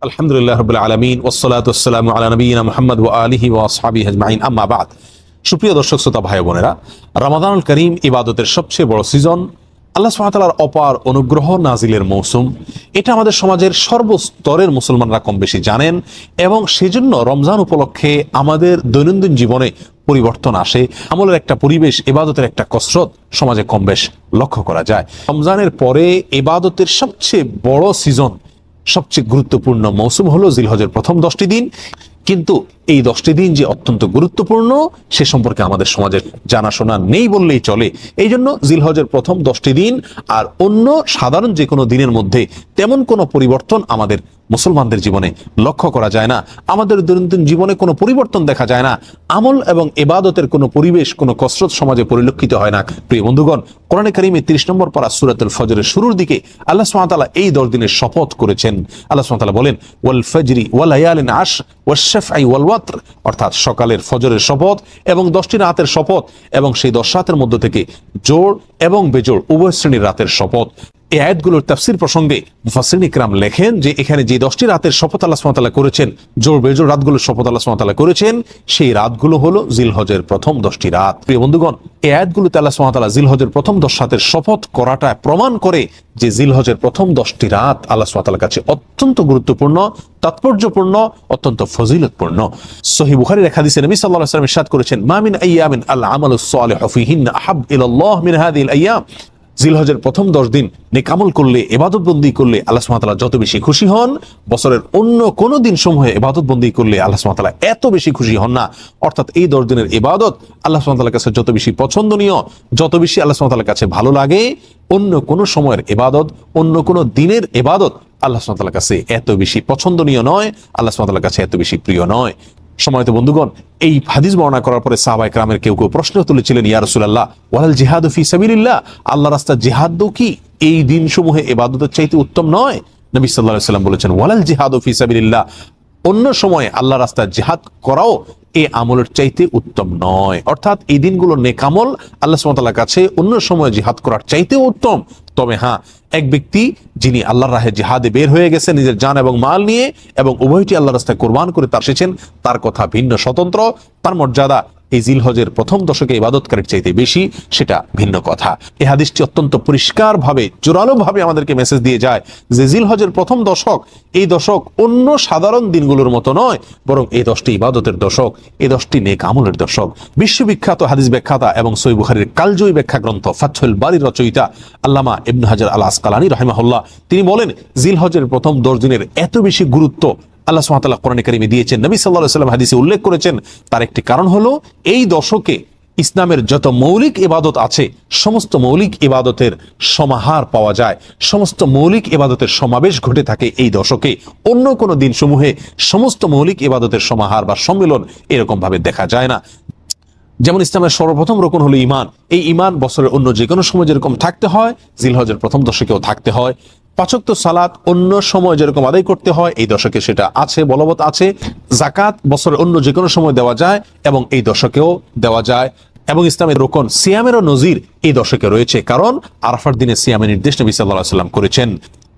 আলহামদুলিল্লাহ রাব্বিল আলামিন ওয়াসসালাতু ওয়াসসালামু আলা নবিয়িনা মুহাম্মদ ওয়া আলিহি ওয়া আসহাবিহি আজমাইন আম্মা বাদ। সুপ্রিয় দর্শক শ্রোতা ভাই বোনেরা, রমাদানুল করিম ইবাদতের সবচেয়ে বড় সিজন, আল্লাহ সুবহানাহু ওয়া তাআলার অপার অনুগ্রহ নাজিলের মৌসুম। এটা আমাদের সমাজের সর্বস্তরের মুসলমানরা কম বেশি জানেন এবং সেজন্য রমজান উপলক্ষে আমাদের দৈনন্দিন জীবনে পরিবর্তন আসে। আমলের একটা পরিবেশ, ইবাদতের একটা কসরত সমাজে কম বেশ লক্ষ্য করা যায়। রমজানের পরে ইবাদতের সবচেয়ে বড় সিজন, সবচেয়ে গুরুত্বপূর্ণ মৌসুম হলো জিলহজের প্রথম 10টি দিন। কিন্তু এই 10টি দিন যে অত্যন্ত গুরুত্বপূর্ণ সে সম্পর্কে আমাদের সমাজের জানাশোনা নেই বললেই চলে। এই জন্য জিলহজের প্রথম 10টি দিন আর অন্য সাধারণ যে কোনো দিনের মধ্যে তেমন কোনো পরিবর্তন আমাদের মুসলমানদের জীবনে লক্ষ্য করা যায় না। আমাদের দৈনন্দিন জীবনে কোনো পরিবর্তন দেখা যায় না। আমল এবং ইবাদতের কোনো পরিবেশ, কোনো কসরত সমাজে পরিলক্ষিত হয় না। প্রিয় বন্ধুগণ, কোরআনে কারিমে 30 নম্বর পারা সূরাতুল ফজরের শুরুর দিকে আল্লাহ সুবহানাহু ওয়া তাআলা এই 10 দিনের শপথ করেছেন। আল্লাহ সুবহানাহু ওয়া তাআলা বলেন, ওয়াল ফজরি ওয়া লায়ালিন আশর ওয়াশ শাফঈ ওয়াল ওয়াতর, অর্থাৎ সকালের ফজরের শপথ এবং 10টি রাতের শপথ এবং সেই 10 রাতের মধ্য থেকে জোড় এবং বেজোড় উভয় শ্রেণীর রাতের শপথ। এই আয়াতগুলোর তাফসীর প্রসঙ্গে মুফাসসিরিন ইকরাম লেখেন যে এখানে যে 10টি রাতের শপথ আল্লাহ সুবহানাহু ওয়া তাআলা করেছেন, জোড় বেজোড় রাতগুলোর শপথ আল্লাহ সুবহানাহু ওয়া তাআলা করেছেন, সেই রাতগুলো হলো জিলহজের প্রথম 10টি রাত। প্রিয় বন্ধুগণ, এই আয়াতগুলোতে আল্লাহ সুবহানাহু ওয়া তাআলা জিলহজের প্রথম 10 রাতের শপথ করাটা প্রমাণ করে যে জিলহজের প্রথম 10টি রাত আল্লাহ সুবহানাহু ওয়া তাআলার কাছে অত্যন্ত গুরুত্বপূর্ণ, তাৎপর্যপূর্ণ, অত্যন্ত ফজিলতপূর্ণ। সহিহ বুখারীর এক হাদিসে নবী সাল্লাল্লাহু আলাইহি ওয়াসাল্লাম ইরশাদ করেছেন, মা মিন আইয়ামিন আল আমালুস সালিহু ফীহিন্না আহাব ইলাল্লাহ মিন হাযিহিল আইয়াম। জিলহজের প্রথম 10 দিন নেক আমল করলে, ইবাদত বন্দি করলে আল্লাহ সুবহানাহু ওয়া তাআলা যত বেশি খুশি হন, বছরের অন্য কোন দিন সমূহে ইবাদত বন্দি করলে আল্লাহ সুবহানাহু ওয়া তাআলা এত বেশি খুশি হন না। অর্থাৎ এই 10 দিনের ইবাদত আল্লাহ সুবহানাহু ওয়া তাআলার কাছে যত বেশি পছন্দনীয়, যত বেশি আল্লাহ সুবহানাহু ওয়া তাআলার কাছে ভালো লাগে, অন্য কোন সময়ের ইবাদত, অন্য কোন দিনের ইবাদত আল্লাহ সুবহানাহু ওয়া তাআলার কাছে এত বেশি পছন্দনীয় নয়, আল্লাহ সুবহানাহু ওয়া তাআলার কাছে এত বেশি প্রিয় নয়। সম্মানিত বন্ধুগণ, এই হাদিস বর্ণনা করার পরে সাহাবায়ে কেরামের কেউ কেউ প্রশ্ন তুলেছিলেন, ইয়া রাসূলুল্লাহ ওয়ালাল জিহাদু ফি সাবিলিল্লাহ, আল্লাহর রাস্তায় জিহাদ কি এই দিনসমূহে ইবাদতের চাইতে উত্তম নয়? নবী সাল্লাল্লাহু আলাইহি ওয়াসাল্লাম বলেছেন, ওয়ালাল জিহাদু ফি সাবিলিল্লাহ, অন্য সময়ে আল্লাহর রাস্তায় জিহাদ করাও এই আমলের চাইতে উত্তম নয়। অর্থাৎ এই দিনগুলো নেক আমল আল্লাহ সুবহানাহু ওয়া তাআলার কাছে অন্য সময় জিহাদ করার চাইতেও উত্তম। তবে হ্যাঁ, এক ব্যক্তি যিনি আল্লাহর রাহে জিহাদে বের হয়ে গেছেন নিজের জান এবং মাল নিয়ে এবং উভয়টি আল্লাহর রাস্তায় কোরবান করে তার এসেছেন, তার কথা ভিন্ন, স্বতন্ত্র। তার মর্যাদা এই জিলহজের প্রথম দশকে ইবাদতকারীর চাইতে বেশি, সেটা ভিন্ন কথা। এই হাদিসটি অত্যন্ত পরিষ্কারভাবে, জোরালোভাবে আমাদেরকে মেসেজ দিয়ে যায় যে জিলহজের প্রথম দশক, এই দশক অন্য সাধারণ দিনগুলোর মতো নয়, বরং এই 10টি ইবাদতের দশক, এই 10টি নেক আমলের দশক। বিশ্ববিখ্যাত হাদিস ব্যাখ্যাতা এবং সহিহ বুখারীর কালজয়ী ব্যাখ্যা গ্রন্থ ফাতহুল বারীর রচয়িতা আল্লামা ইবনে হাজার আল আসকালানী রাহিমাহুল্লাহ তিনি বলেন, জিলহজের প্রথম 10 দিনের এত বেশি গুরুত্ব আল্লাহ সুবহানাহু ওয়া তাআলা কোরআনে কারিমে দিয়েছেন, নবী সাল্লাল্লাহু আলাইহি ওয়াসাল্লাম হাদিসে উল্লেখ করেছেন। তার একটি কারণ হলো এই দশকে ইসলামের যত মৌলিক ইবাদত আছে, সমস্ত মৌলিক ইবাদতের সমাহার পাওয়া যায়, সমস্ত মৌলিক ইবাদতের সমাবেশ ঘটে থাকে এই দশকে। অন্য কোনো দিন সমূহে সমস্ত মৌলিক ইবাদতের সমাহার বা সম্মেলন এরকম ভাবে দেখা যায় না। যেমন ইসলামের সর্বপ্রথম রকম হলো ঈমান। এই ঈমান বছরের অন্য যে কোনো সময় যেরকম থাকতে হয়, জিলহজের প্রথম দশকেও থাকতে হয়। 5 ওয়াক্ত সালাত অন্য সময় যেরকম আদায় করতে হয়, এই দশকে সেটা আছে, বলবৎ আছে। যাকাত বছরের অন্য যে কোনো সময় দেওয়া যায় এবং এই দশকেও দেওয়া যায়। এবং ইসলামের রোকন সিয়ামেরও নজির এই দশকে রয়েছে, কারণ আরাফার দিনে সিয়ামের নির্দেশ নবী সাল্লাল্লাহু আলাইহি ওয়াসাল্লাম করেছেন।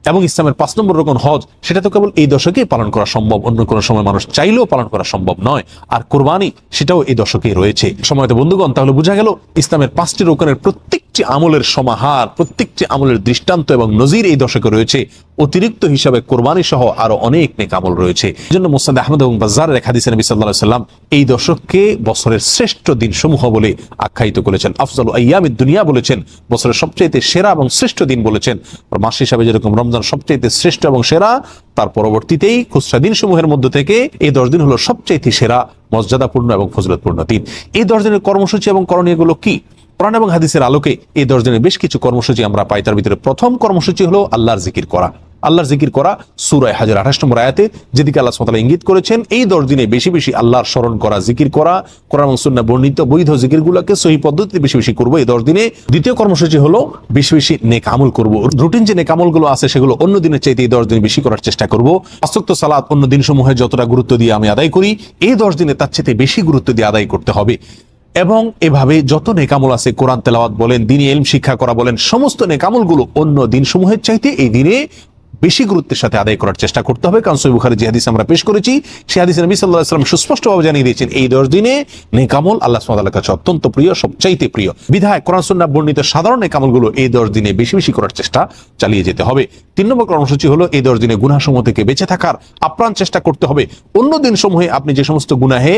এবং ইসলামের 5 নম্বর রকম হজ, সেটা তো কেবল এই দশকেই পালন করা সম্ভব, অন্য কোনো সময় মানুষ চাইলেও পালন করা সম্ভব নয়। আর কুরবানি, সেটাও এই দশকেই রয়েছে। সম্মানিত বন্ধুগণ, তাহলে বোঝা গেল ইসলামের 5টি রকমের প্রত্যেকটি আমলের সমাহার, প্রত্যেকটি আমলের দৃষ্টান্ত এবং নজির এই দশকে রয়েছে। অতিরিক্ত হিসাবে কুরবানি সহ আরো অনেক নেক আমল রয়েছে। এজন্য মুসনাদ আহমদ এবং বাজ্জারের এক হাদিসে নবী সাল্লাল্লাহু আলাইহি ওয়াসাল্লাম এই দশককে বছরের শ্রেষ্ঠ দিন সমূহ বলে আখ্যায়িত করেছেন। আফজালু আইয়ামিদ দুনিয়া বলেছেন, বছরের সবচেয়ে সেরা এবং শ্রেষ্ঠ দিন বলেছেন। মাস হিসাবে যেরকম রমজান সবচেয়ে শ্রেষ্ঠ এবং সেরা, তার পরবর্তীতেই খুচরা দিন সমূহের মধ্যে থেকে এই 10 দিন হলো সবচেয়ে সেরা, মর্যাদাপূর্ণ এবং ফজিলতপূর্ণ দিন। এই 10 দিনের কর্মসূচি এবং করণীয়গুলো কি? কোরআন এবং হাদিসের আলোকে এই 10 দিনের বেশ কিছু কর্মসূচি আমরা পাই। তার ভিতরে প্রথম কর্মসূচি হলো আল্লাহর জিকির করা। আল্লাহর জিকির করা সূরা হাজর 28 নম্বর আয়াতে যেদিকে আল্লাহ সুবহানাহু ওয়া তাআলা ইঙ্গিত করেছেন, এই 10 দিনে বেশি বেশি আল্লাহর স্মরণ করা, জিকির করা, কোরআন এবং সুন্নাহ বর্ণিত বৈধ জিকিরগুলোকে সহি পদ্ধতিতে বেশি বেশি করব এই 10 দিনে। দ্বিতীয় কর্মসূচি হলো বেশি বেশি নেক আমল করব। রুটিন যে নেক আমলগুলো আছে সেগুলো অন্য দিনের চাইতে এই 10 দিনে বেশি করার চেষ্টা করব। 5 ওয়াক্ত সালাত অন্য দিনসমূহে যতটা গুরুত্ব দিয়ে আমি আদায় করি, এই 10 দিনে তার চাইতে বেশি গুরুত্ব দিয়ে আদায় করতে হবে। এবং এভাবে যত নেক আমল আছে, কোরআন তেলাওয়াত বলেন, দ্বীনি ইলম শিক্ষা করা বলেন, সমস্ত নেক আমলগুলো অন্য দিনসমূহের চাইতে এই দিনে বেশি গুরুত্বের সাথে আদায় করার চেষ্টা করতে হবে। কারণ সহিহ বুখারী যে হাদিস আমরা পেশ করেছি, সেই হাদিসে নবী সাল্লাল্লাহু আলাইহি ওয়াসাল্লাম সুস্পষ্টভাবে জানিয়ে দিয়েছেন এই 10 দিনে নেক আমল আল্লাহ সুবহানাহু ওয়া তাআলার কাছে অত্যন্ত প্রিয়, সবচাইতে প্রিয়। বিধায় কোরআন সুন্নাহ বর্ণিত সাধারণ নেক আমলগুলো এই 10 দিনে বেশি বেশি করার চেষ্টা চালিয়ে যেতে হবে। 3 নম্বর কর্মসূচি হলো এই 10 দিনে গুনাহসমূহ থেকে বেঁচে থাকার আপ্রাণ চেষ্টা করতে হবে। অন্য দিন সমূহে আপনি যে সমস্ত গুনাহে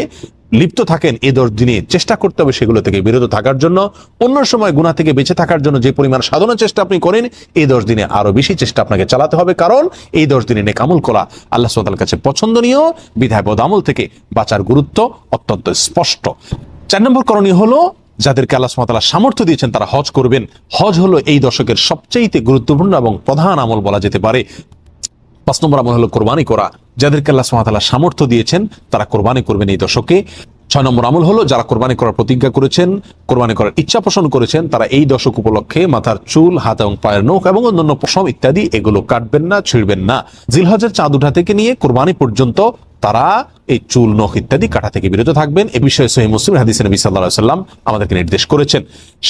লিপ্ত থাকেন, এই 10 দিনে চেষ্টা করতে হবে সেগুলো থেকে বিরত থাকার জন্য। অন্য সময় গুনাহ থেকে বেঁচে থাকার জন্য যে পরিমাণ সাধনা চেষ্টা আপনি করেন, এই 10 দিনে আরো বেশি চেষ্টা আপনাকে চালাতে হবে। কারণ এই 10 দিনে নেক আমল করা আল্লাহ সুবহানাহু ওয়া তাআলার কাছে পছন্দনীয়। বিধায় বদ আমল থেকে বাঁচার গুরুত্ব অত্যন্ত স্পষ্ট। 4 নম্বর করণীয় হলো যাদেরকে আল্লাহ সুবহানাহু ওয়া তাআলা সামর্থ্য দিয়েছেন তারা হজ করবেন। হজ হলো এই দশকের সবচেয়ে গুরুত্বপূর্ণ এবং প্রধান আমল বলা যেতে পারে। 5 নম্বর আমল হলো কোরবানি করা। যাদেরকে আল্লাহ সুবহানাহু ওয়া তাআলা সামর্থ্য দিয়েছেন তারা কোরবানি করবেন এই দশকে। 6 নম্বর আমল হলো যারা কোরবানি করার প্রতিজ্ঞা করেছেন, কোরবানি করার ইচ্ছা পোষণ করেছেন, তারা এই দশক উপলক্ষে মাথার চুল, হাত এবং পায়ের নখ এবং অন্যান্য পশম ইত্যাদি এগুলো কাটবেন না, ছিঁড়বেন না। জিলহজের চাঁদ ওঠা থেকে নিয়ে কোরবানি পর্যন্ত তারা এই চুল, নখ ইত্যাদি কাটা থেকে বিরত থাকবেন। এ বিষয়ে সহিহ মুসলিম হাদিসে নবী সাল্লাল্লাহু আলাইহি ওয়াসাল্লাম আমাদেরকে নির্দেশ করেছেন।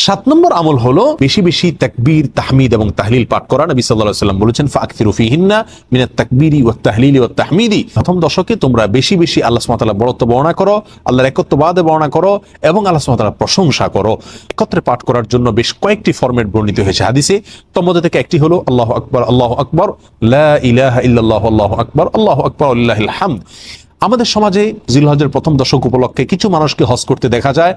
7 নম্বর আমল হলো বেশি বেশি তাকবীর, তাহমিদ এবং তাহলিল পাঠ করা। নবী সাল্লাল্লাহু আলাইহি ওয়াসাল্লাম বলেছেন, ফাকসিরু ফিহিন্না মিনাত তাকবীরি ওয়াত তাহলিলি ওয়াত তাহমিদি। প্রথম দশকে তোমরা বেশি বেশি আল্লাহ সুবহানাহু ওয়া তাআলার বড়ত্ব বর্ণনা করো, আল্লাহর একত্ববাদ বর্ণনা করো এবং আল্লাহ সুবহানাহু ওয়া তাআলার প্রশংসা করো। একত্রে পাঠ করার জন্য বেশ কয়েকটি ফরম্যাট বর্ণিত হয়েছে হাদিসে। তোর মধ্যে থেকে একটি হলো আল্লাহু আকবার, আল্লাহু আকবার, লা ইলাহা ইল্লাল্লাহ, আল্লাহু আকবার, আল্লাহু আকবার, লিল্লাহিল হামদ। আমাদের সমাজে জিলহজের প্রথম দশক উপলক্ষে কিছু মানুষকে হজ করতে দেখা যায়,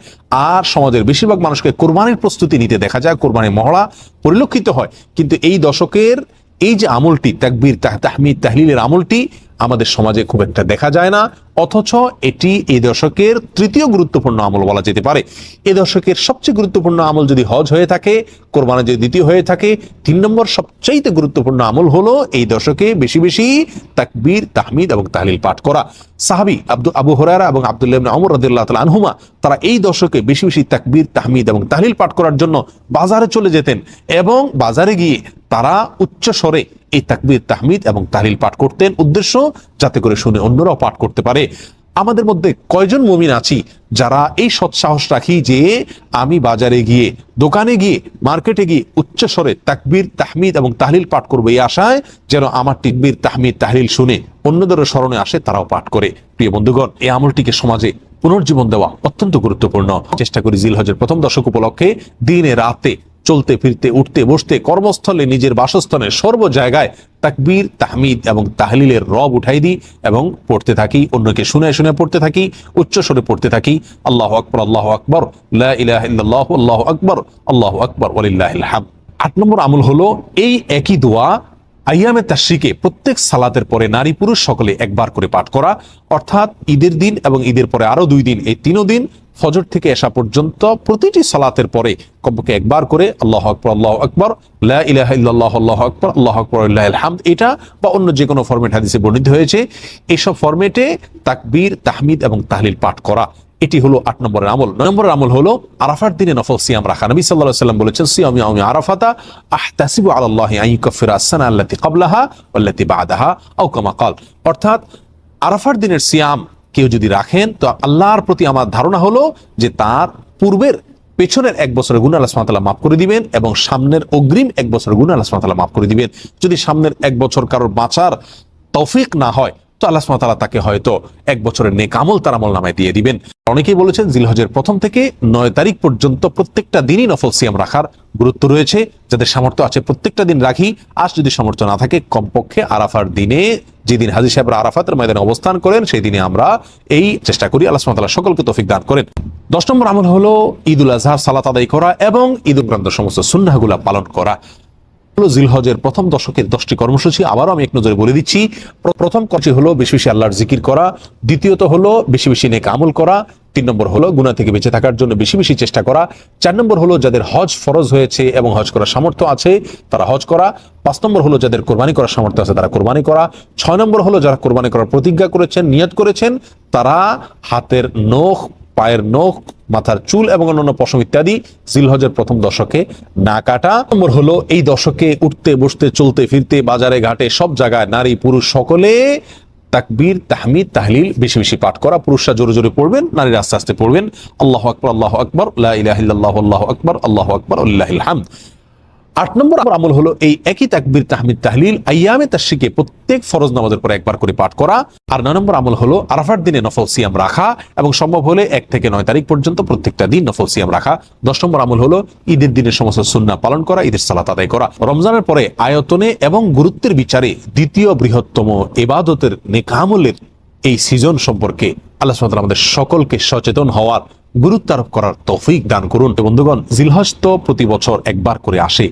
আর সমাজের বেশিরভাগ মানুষকে কোরবানির প্রস্তুতি নিতে দেখা যায়, কোরবানির মহড়া পরিলক্ষিত হয়। কিন্তু এই দশকের এই যে আমলটি, তাকবীর, তাহমিদ, তাহলিলের আমলটি আমাদের সমাজে খুব একটা দেখা যায় না, অথচ এটি এই দশকের তৃতীয় গুরুত্বপূর্ণ আমল বলা যেতে পারে। এই দশকের সবচেয়ে গুরুত্বপূর্ণ আমল যদি হজ হয়ে থাকে, কোরবানি যদি দ্বিতীয় হয়ে থাকে, 3 নম্বর সবচাইতে গুরুত্বপূর্ণ আমল হলো এই দশকে বেশি বেশি তাকবীর, তাহমিদ এবং তাহলিল পাঠ করা। সাহাবী আবু হুরায়রা এবং আব্দুল্লাহ ইবনে ওমর রাদিয়াল্লাহু তাআলা আনহুমা তারা এই দশকে বেশি বেশি তাকবীর, তাহমিদ এবং তাহলিল পাঠ করার জন্য বাজারে চলে যেতেন এবং বাজারে গিয়ে তারা উচ্চ স্বরে এই তাকবীর, তাহমিদ এবং তাহলিল পাঠ করতেন, উদ্দেশ্য যাতে করে শুনে অন্যরাও পাঠ করতে পারে। আমাদের মধ্যে কয়জন মুমিন আছি যারা এই সৎসাহস রাখি যে আমি বাজারে গিয়ে, দোকানে গিয়ে, মার্কেটে গিয়ে উচ্চ স্বরে তাকবীর, তাহমিদ এবং তাহলিল পাঠ করবো, এই আশায় যেন আমার তাকবীর, তাহমিদ, তাহলিল শুনে অন্যদের স্মরণে আসে, তারাও পাঠ করে। প্রিয় বন্ধুগণ, এই আমলটিকে সমাজে পুনর্জীবন দেওয়া অত্যন্ত গুরুত্বপূর্ণ। চেষ্টা করি জিলহজের প্রথম দশক উপলক্ষে দিনে রাতে, চলতে ফিরতে, উঠতে বসতে, কর্মস্থলে, নিজের বাসস্থানে, সর্ব জায়গায় তাকবীর, তাহমিদ এবং তাহলিলের রব উঠাই দিই এবং পড়তে থাকি, অন্যকে শুনে শুনে পড়তে থাকি, উচ্চ স্বরে পড়তে থাকি। আল্লাহু আকবার, আল্লাহু আকবার, লা ইলাহা ইল্লাল্লাহু, আল্লাহু আকবার, আল্লাহু আকবার, ওয়ালিল্লাহিল হামদ। 8 নম্বর আমল হলো এই একই দোয়া আইয়ামে তাশরিকে প্রত্যেক সালাতের পরে নারী পুরুষ সকলে একবার করে পাঠ করা। অর্থাৎ ঈদের দিন এবং ঈদের পরে আরো 2 দিন, এই 3 দিন ফজর থেকে এশা পর্যন্ত প্রতিটি সালাতের পরে কমপক্ষে একবার করে আল্লাহু আকবার, আল্লাহু আকবার, লা ইলাহা ইল্লাল্লাহ, আল্লাহু আকবার, আল্লাহু আকবার, লিল্লাহিল হামদ, এটা বা অন্য যে কোনো ফরম্যাট হাদিসে বর্ণিত হয়েছে, এইসব ফরম্যাটে তাকবীর, তাহমিদ এবং তাহলিল পাঠ করা। এটি হলো 8 নম্বরের আমল। 9 নম্বরের আমল হলো আরাফার দিনে নফল সিয়াম রাখা। নবী সাল্লাল্লাহু আলাইহি ওয়াসাল্লাম বলেছেন, সিয়ামু ইয়াউমি আরাফাতা আহতাসিবু আলাল্লাহি আন ইউকাফিরা আস-সানা আল্লাতী ক্বাবলাহা ওয়াল্লাতী বা'দাহা আও কামা ক্বাল। অর্থাৎ আরাফার দিনের সিয়াম কেউ যদি রাখেন তো আল্লাহর প্রতি আমার ধারণা হলো যে তার পূর্বের, পেছনের 1 বছরের গুনাহ আল্লাহ সুবহানাহু ওয়া তাআলা মাফ করে দিবেন এবং সামনের অগ্রিম 1 বছরের গুনাহ আল্লাহ সুবহানাহু ওয়া তাআলা মাফ করে দিবেন। যদি সামনের 1 বছর কারোর বাঁচার তৌফিক না হয় তো আল্লাহ সুবহানাহু ওয়া তাআলা তাকে হয়তো 1 বছরের নেক আমল তার আমলনামায় দিয়ে দিবেন। অনেকেই বলেছেন জিলহজের 1 থেকে 9 তারিখ পর্যন্ত প্রত্যেকটা দিনই নফল সিয়াম রাখার গুরুত্ব রয়েছে। যাদের সামর্থ্য আছে প্রত্যেকটা দিন রাখি, আর যদি সামর্থ্য না থাকে কমপক্ষে আরাফার দিনে, যেদিন হাজী সাহেবরা আরাফাতের ময়দানে অবস্থান করেন সেই দিনে আমরা এই চেষ্টা করি। আল্লাহ সুবহানাহু ওয়া তাআলা সকলকে তৌফিক দান করেন। 10 নম্বর আমল হলো ঈদুল আজহার সালাত আদায় করা এবং ঈদ উপরান্ত সমস্ত সুন্নাহগুলো পালন করা। জিলহজের প্রথম দশকের 10টি কর্মসূচি আবারও আমি এক নজরে বলে দিচ্ছি। প্রথম কাজটি হলো বেশি বেশি আল্লাহর জিকির করা, দ্বিতীয়ত হলো বেশি বেশি নেক আমল করা, 3 নম্বর হলো গুনাহ থেকে বেঁচে থাকার জন্য বেশি বেশি চেষ্টা করা, 4 নম্বর হলো যাদের হজ ফরজ হয়েছে এবং হজ করার সামর্থ্য আছে তারা হজ করা, 5 নম্বর হলো যাদের কোরবানি করার সামর্থ্য আছে তারা কোরবানি করা, 6 নম্বর হলো যারা কোরবানি করার প্রতিজ্ঞা করেছেন, নিয়ত করেছেন, তারা হাতের নখ, পায়ের নখ, মাথার চুল এবং অন্যান্য পশম ইত্যাদি জিলহজের প্রথম দশকে না কাটা। নম্বর হলো এই দশকে উঠতে বসতে, চলতে ফিরতে, বাজারে ঘাটে সব জায়গায় নারী পুরুষ সকলে তাকবীর, তাহমিদ, তাহলিল বেশি বেশি পাঠ করা। পুরুষরা জোরে জোরে পড়বেন, নারীরা আস্তে আস্তে পড়বেন। আল্লাহু আকবার, আল্লাহু আকবার, লা ইলাহা ইল্লাল্লাহু, আল্লাহু আকবার, আল্লাহু আকবার, লিল্লাহিল হামদ। 8 নম্বর আমল হলো এই একই তাকবীর তাহমিদ তাহলিল আইয়ামে তাশরিকে প্রত্যেক ফরজ নামাজের পরে একবার করে পাঠ করা। আর 9 নম্বর আমল হলো আরাফার দিনে নফল সিয়াম রাখা এবং সম্ভব হলে 1 থেকে 9 তারিখ পর্যন্ত প্রত্যেকটা দিন নফল সিয়াম রাখা। 10 নম্বর আমল হলো ঈদের দিনের সমস্ত সুন্নাহ পালন করা, ঈদের সালাত আদায় করা। রমজানের পরে আয়তনে এবং গুরুত্বের বিচারে দ্বিতীয় বৃহত্তম ইবাদতের নেক আমলের এই সিজন সম্পর্কে আল্লাহ সুবহানাহু ওয়া তাআলা আমাদের সকলকে সচেতন হওয়ার, গুরুত্ব আরোপ করার তৌফিক দান করুন। বন্ধুগণ, জিলহজ তো প্রতি বছর একবার করে আসে।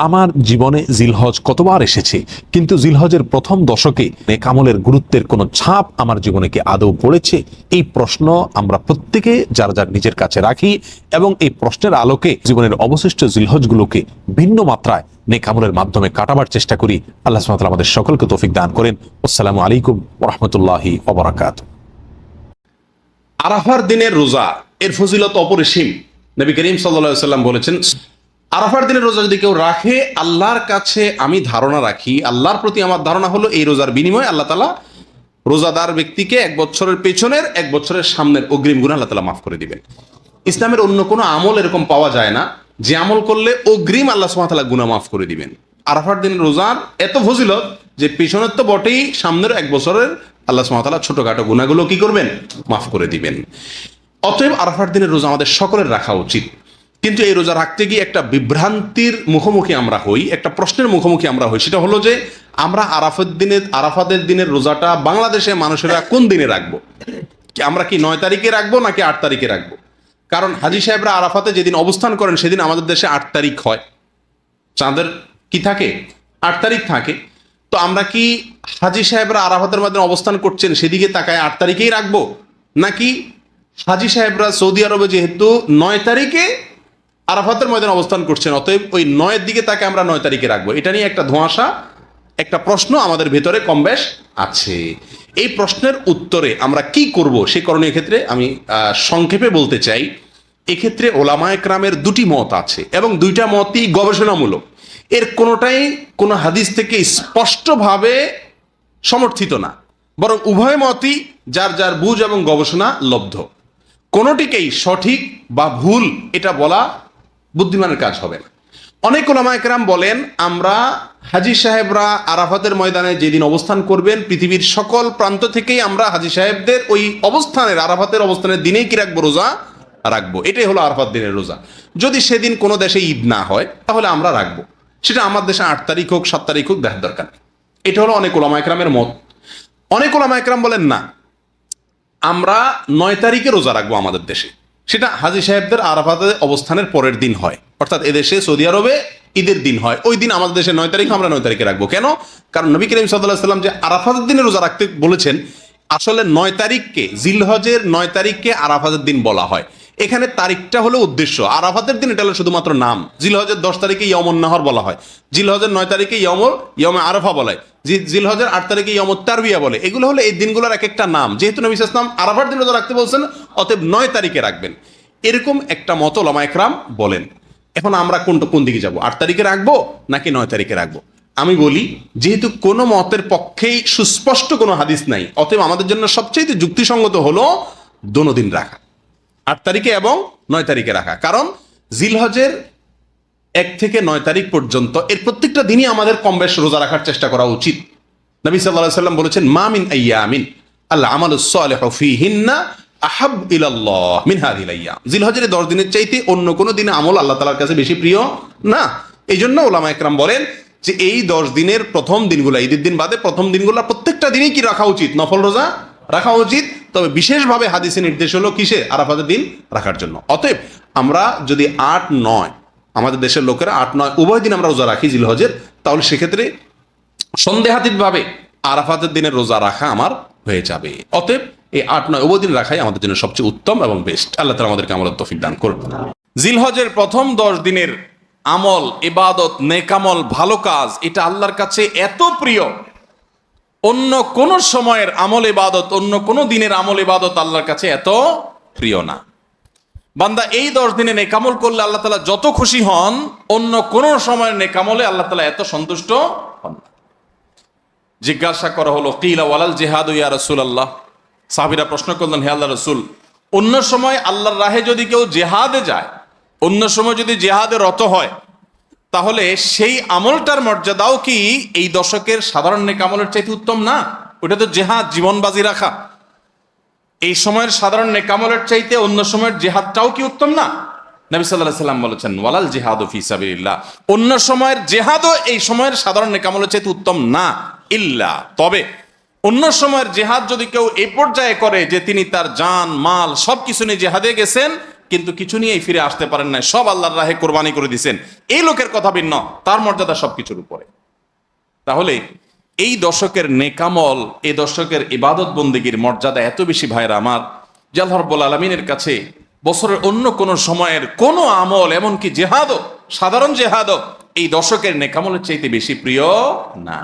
আমার জীবনে জিলহজ কতবার এসেছে, কিন্তু জিলহজের প্রথম দশকে নেক আমলের গুরুত্বের কোনো ছাপ আমার জীবনে কি আদৌ পড়েছে? এই প্রশ্ন আমরা প্রত্যেকে যার যার নিজের কাছে রাখি এবং এই প্রশ্নের আলোকে জীবনের অবশিষ্ট জিলহজগুলোকে ভিন্ন মাত্রায় নেক আমলের মাধ্যমে কাটাবার চেষ্টা করি। আল্লাহ সুবহানাহু ওয়া তাআলা আমাদের সকলকে তৌফিক দান করেন। আসসালামু আলাইকুম ওয়া রাহমাতুল্লাহি ওয়া বারাকাতুহু। আরাফার দিনের রোজা এর ফজিলত অপরিসীম। নবী করিম সাল্লাল্লাহু আলাইহি ওয়াসাল্লাম বলেছেন, আরাফার দিনের রোজা যদি কেউ রাখে, আল্লাহর কাছে আমি ধারণা রাখি, আল্লাহর প্রতি আমার ধারণা হলো এই রোজার বিনিময়ে আল্লাহ তাআলা রোজাদার ব্যক্তিকে 1 বছরের পেছনের 1 বছরের সামনের অগ্রিম গুনাহ আল্লাহ তাআলা মাফ করে দিবেন। ইসলামের অন্য কোনো আমল এরকম পাওয়া যায় না যে আমল করলে অগ্রিম আল্লাহ সুবহানাহু ওয়া তাআলা গুনাহ মাফ করে দিবেন। আরাফার দিনের রোজার এত ফজিলত যে পেছনের তো বটেই, সামনের 1 বছরের আল্লাহ সুবহানাহু ওয়া তাআলা ছোটখাটো গুনাহগুলো কি করবেন? মাফ করে দিবেন। অতএব আরাফার দিনের রোজা আমাদের সকলের রাখা উচিত। কিন্তু এই রোজা রাখতে গিয়ে একটা বিভ্রান্তির মুখোমুখি আমরা হই, একটা প্রশ্নের মুখোমুখি আমরা হই। সেটা হলো যে আমরা আরাফাতের দিনের রোজাটা বাংলাদেশে মানুষেরা কোন দিনে রাখবো? আমরা কি 9 তারিখে রাখবো নাকি 8 তারিখে রাখবো? কারণ হাজী সাহেবরা আরাফাতে যেদিন অবস্থান করেন সেদিন আমাদের দেশে 8 তারিখ হয়, চাঁদের কি থাকে 8 তারিখ থাকে। তো আমরা কি হাজী সাহেবরা আরাফাতের মাধ্যমে অবস্থান করছেন সেদিকে তাকায় 8 তারিখেই রাখবো, নাকি হাজী সাহেবরা সৌদি আরবে যেহেতু 9 তারিখে আরাফাতের ময়দানে অবস্থান করছেন, অতএব ওই 9-এর দিকে তাকে আমরা 9 তারিখে রাখবো? এটা নিয়ে একটা ধোঁয়াশা, একটা প্রশ্ন আমাদের ভেতরে কম বেশ আছে। এই প্রশ্নের উত্তরে আমরা কি করব সে করণীয় ক্ষেত্রে আমি সংক্ষেপে বলতে চাই, এক্ষেত্রে ওলামায়ে কেরামের 2টি মত আছে এবং 2টা মতই গবেষণামূলক। এর কোনোটাই কোনো হাদিস থেকে স্পষ্টভাবে সমর্থিত না, বরং উভয় মতই যার যার বুঝ এবং গবেষণা লব্ধ। কোনোটিকেই সঠিক বা ভুল এটা বলা বুদ্ধিমানের কাজ হবে না। অনেক ওলামায়ে কেরাম বলেন, আমরা হাজী সাহেবরা আরাফাতের ময়দানে যেদিন অবস্থান করবেন, পৃথিবীর সকল প্রান্ত থেকেই আমরা হাজী সাহেবদের ওই অবস্থানের, আরাফাতের অবস্থানের দিনেই কি রাখবো? রোজা রাখবো। এটাই হলো আরাফাত দিনের রোজা। যদি সেদিন কোনো দেশে ঈদ না হয় তাহলে আমরা রাখবো, সেটা আমার দেশে 8 তারিখ হোক 7 তারিখ হোক, দেখার দরকার নেই। এটা হলো অনেক ওলামায়ে কেরামের মত। অনেক ওলামায়ে কেরাম বলেন না, আমরা 9 তারিখে রোজা রাখবো আমাদের দেশে, সেটা হাজী সাহেবদের আরাফাতে অবস্থানের পরের দিন হয়, অর্থাৎ এদেশে সৌদি আরবে ঈদের দিন হয়, ওই দিন আমাদের দেশে 9 তারিখ, আমরা 9 তারিখে রাখবো। কেন? কারণ নবী করিম সাল্লাল্লাহু আলাইহি ওয়াসাল্লাম যে আরাফাতের দিনে রোজা রাখতে বলেছেন, আসলে 9 তারিখকে, জিলহজের 9 তারিখকে আরাফাতের দিন বলা হয়। এখানে তারিখটা হলো উদ্দেশ্য, আরাফাতের দিন এটা হলো শুধুমাত্র নাম। জিলহজের 10 তারিখে ইয়মুন নাহর বলা হয়, জিলহজের 9 তারিখে ইয়মে আরাফা বলা হয়, জিলহজের 8 তারিখে ইয়মুত তারবিয়া বলে। এগুলো হলো এই দিনগুলোর এক একটা নাম। যেহেতু নবী সাল্লাল্লাহু আলাইহি ওয়াসাল্লাম আরাফার দিন রোজা রাখতে বলছেন, অতএব 9 তারিখে রাখবেন, এরকম একটা মত ওলামায়ে কেরাম বলেন। এখন আমরা কোন দিকে যাব? 8 তারিখে রাখবো নাকি 9 তারিখে রাখবো? আমি বলি, যেহেতু কোনো মতের পক্ষেই সুস্পষ্ট কোনো হাদিস নাই, অতএব আমাদের জন্য সবচেয়ে যুক্তিসঙ্গত হলো দোনো দিন রাখা, 8 তারিখে এবং 9 তারিখে রাখা। কারণ জিলহজের 1 থেকে 9 তারিখ পর্যন্ত এর প্রত্যেকটা দিনই আমাদের কম বেশ রোজা রাখার চেষ্টা করা উচিত। নবী সাল্লাল্লাহু আলাইহি ওয়াসাল্লাম বলেছেন, মা মিন আইয়ামিন আল আমালুস সালিহু ফীহিন্না আহাব ইলাল্লাহ মিন হাযিহিল আইয়াম। জিলহজের 10 দিনের চাইতে অন্য কোনো দিনে আমল আল্লাহ তাআলার কাছে বেশি প্রিয় না। এই জন্য ওলামায়ে কেরাম বলেন যে এই 10 দিনের প্রথম দিনগুলো, ঈদের দিন বাদে প্রথম দিনগুলো প্রত্যেকটা দিনই কি রাখা উচিত? নফল রোজা রাখা উচিত। তবে বিশেষভাবে হাদিসে নির্দেশ হলো কিসে? আরাফাতের দিন রাখার জন্য। অতএব আমরা যদি 8-9, আমাদের দেশের লোকেরা 8-9 উভয় দিন আমরা রোজা রাখি জিলহজের, তাহলে সেক্ষেত্রে সন্দেহাতীতভাবে আরাফাতের দিনের রোজা রাখা আমার হয়ে যাবে। অতএব এই 8-9 উভয় দিন রাখাই আমাদের জন্য সবচেয়ে উত্তম এবং বেস্ট। আল্লাহ তাআলা আমাদেরকে আমলের তৌফিক দান করুন। জিলহজের প্রথম 10 দিনের আমল, ইবাদত, নেকামল, ভালো কাজ, এটা আল্লাহর কাছে এত প্রিয়, অন্য কোন সময়ের আমল ইবাদত, অন্য কোন দিনের আমল ইবাদত আল্লাহর কাছে এত প্রিয় না। বান্দা এই 10 দিনে নেকামল করলে আল্লাহ তাআলা যত খুশি হন, অন্য কোন সময়ের নেকামলে আল্লাহ তাআলা এত সন্তুষ্ট হন না। জিজ্ঞাসা করা হলো, কিলা ওয়ালাল জিহাদ ইয়া রাসূলুল্লাহ। সাহাবীরা প্রশ্ন করলেন, হে আল্লাহর রাসূল, অন্য সময় আল্লাহর রাহে যদি কেউ জিহাদে যায়, অন্য সময় যদি জিহাদে রত হয়, তাহলে সেই আমলটার মর্যাদাও কি এই দশকের সাধারণ নেক আমলের চাইতে উত্তম না? ওটা তো জেহাদ, জীবন বাজি রাখা। এই সময়ের সাধারণ নেক আমলের চাইতে অন্য সময়ের জেহাদটাও কি উত্তম না? নবী সাল্লাল্লাহু আলাইহি ওয়াসাল্লাম বলেছেন, ওয়ালাল জিহাদু ফি সাবিলিল্লাহ, অন্য সময়ের জেহাদও এই সময়ের সাধারণ নেক আমলের চাইতে উত্তম না। ইল্লা, তবে অন্য সময়ের জেহাদ যদি কেউ এই পর্যায়ে করে যে তিনি তার জান মাল সবকিছু নিয়ে জেহাদে গেছেন কিন্তু কিছু নিয়েই ফিরে আসতে পারেন না, সব আল্লাহর রাহে কোরবানি করে দিয়েছেন, এই লোকের কথা ভিন্ন, তার মর্যাদা সবকিছুর উপরে। তাহলে এই দশকের নেকামল, এই দশকের ইবাদত বন্দেগীর মর্যাদা এত বেশি ভাইরা আমার, যে আল্লাহ রাব্বুল আলামিনের কাছে বছরের অন্য কোন সময়ের কোন আমল, এমনকি জেহাদও, সাধারণ জেহাদও এই দশকের নেকামলের চাইতে বেশি প্রিয় না।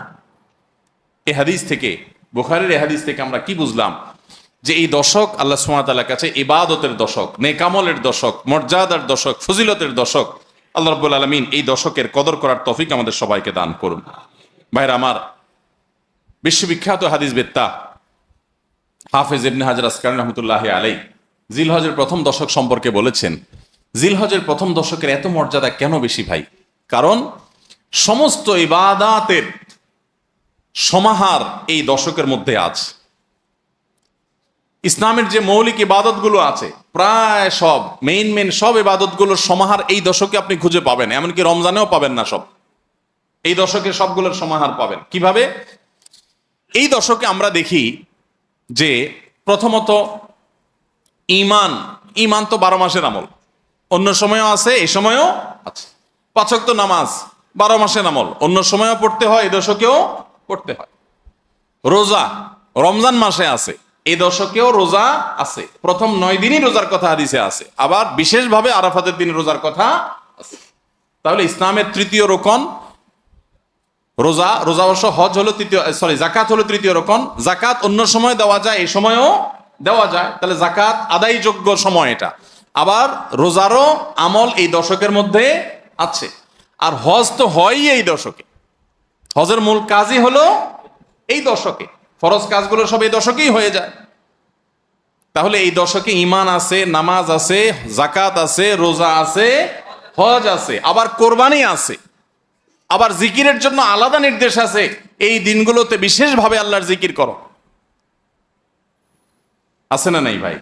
এই হাদিস থেকে, বুখারীর এই হাদিস থেকে আমরা কি বুঝলাম? যে এই দশক আল্লাহ সুবহানাহু ওয়া তাআলার কাছে ইবাদতের দশক, নেকামলের দশক, মর্যাদার দশক, ফজিলতের দশক। আল্লাহ রাব্বুল আলামিন এই দশকের কদর করার তৌফিক আমাদের সবাইকে দান করুন। ভাইরা আমার, বিশ্ববিখ্যাত হাদিস বেত্তা হাফেজ ইবনে হাজার আসকালানী রাহমাতুল্লাহি আলাইহি জিলহজের প্রথম দশক সম্পর্কে বলেছেন, জিলহজের প্রথম দশকের এত মর্যাদা কেন বেশি ভাই? কারণ সমস্ত ইবাদাতের সমাহার এই দশকের মধ্যে আছে। ইসলামের যে মৌলিক ইবাদতগুলো আছে প্রায় সব, মেইন সব ইবাদতগুলোর সমাহার এই দশকে আপনি খুঁজে পাবেন, এমনকি রমজানেও পাবেন না সব, এই দশকে সবগুলোর সমাহার পাবেন। কিভাবে? এই দশকে আমরা দেখি যে প্রথমত ঈমান তো 12 মাসের আমল, অন্য সময়ও আছে, এই সময়ও আছে। 5 ওয়াক্ত নামাজ 12 মাসের আমল, অন্য সময়ও পড়তে হয়, এই দশকেও পড়তে হয়। রোজা রমজান মাসে আছে, এই দশকেও রোজা আছে, প্রথম 9 দিনই রোজার কথা হাদিসে আছে, আবার বিশেষভাবে আরাফাতের দিন রোজার কথা আছে। তাহলে ইসলামের তৃতীয় রোকন রোজা, রোজা অবশ্য হজ হলো তৃতীয়, জাকাত হলো তৃতীয় রোকন। জাকাত অন্য সময় দেওয়া যায়, এই সময়ও দেওয়া যায়, তাহলে জাকাত আদায়যোগ্য সময় এটা। আবার রোজারও আমল এই দশকের মধ্যে আছে। আর হজ তো হয়ই এই দশকে, হজের মূল কাজই হলো এই দশকে, ফরজ কাজগুলো সব এই দশকেই হয়ে যায়। তাহলে এই দশকে ঈমান আছে, নামাজ আছে, জাকাত আছে, রোজা আছে, হজ আছে, আবার কোরবানি আছে, আবার জিকিরের জন্য আলাদা নির্দেশ আছে, এই দিনগুলোতে বিশেষভাবে আল্লাহর জিকির করো। আছে না নাই ভাই?